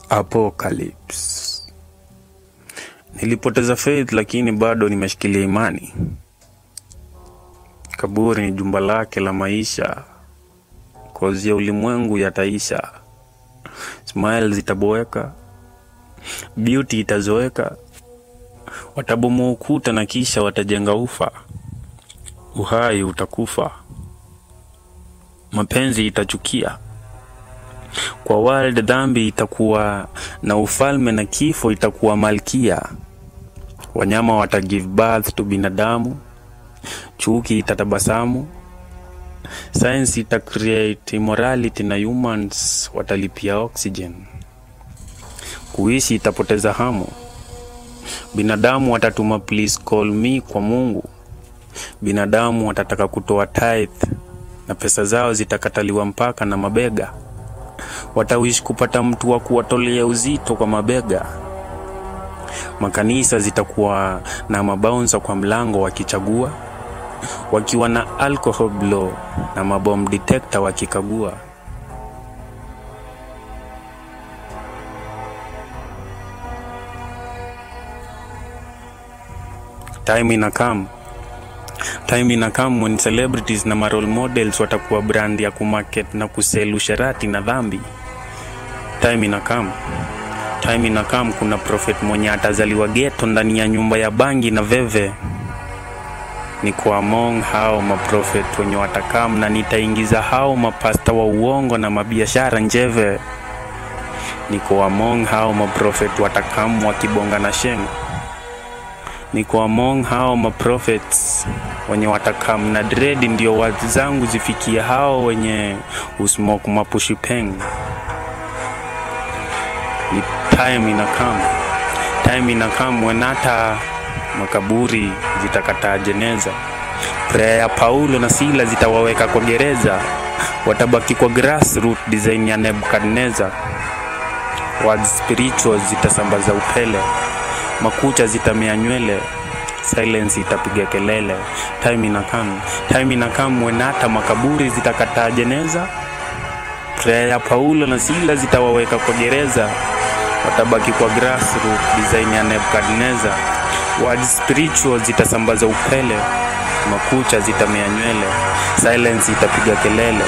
Apocalypse. Nilipoteza faith lakini bado nimeshikilia imani. Kaburi ni jumba lake la maisha. Kozi ya ulimwengu yataisha. Smile zitaboeka. Beauty itazoeka. Watabomoa ukuta na kisha watajenga ufa. Uhai utakufa. Mapenzi itachukia. Kwa world dhambi itakuwa na ufalme na kifo itakuwa malkia. Wanyama wata give birth to binadamu. Chuki itatabasamu. Science ita create immorality na humans watalipia oxygen. Kuishi itapoteza hamu. Binadamu watatuma please call me kwa Mungu. Binadamu watataka kutoa tithe na pesa zao zitakataliwa mpaka na mabega. Watawish kupata mtu wa kuwatolea uzito kwa mabega. Makanisa zitakuwa na mabouncer kwa mlango wakichagua. Wakiwa na alcohol blow na mabomb detector wakikagua. Time ina come when celebrities na role models watakuwa brand ya kumarket na kusell usherati na dhambi. Time ina come kuna prophet mwenye atazaliwa ghetto ndani ya nyumba ya bangi na veve. Niko among hao maprofet wenye watakam na nitaingiza hao mapasta wa uongo na mabiashara njeve. Niko among hao maprofet watakam wakibonga na sheng. Niko among hao maprophets wenye watakam na dread ndio words zangu zifikie hao wenye usmoke mapushi peng. Ni time ina come when hata makaburi zitakataa jeneza. Prayer ya Paulo na Sila zitawaweka kwa gereza. Watabaki kwa grassroots design ya Nebukadnezar. Words spiritual zitasambaza upele. Makucha zitamea nywele. Silence itapiga kelele. Time ina come when hata makaburi zitakataa jeneza. Prayer ya Paulo na Sila zitawaweka kwa gereza. Watabaki kwa grassroots design ya Nebukadnezar. Words spiritual zitasambaza upele. Makucha zitamea nywele. Silence itapiga kelele.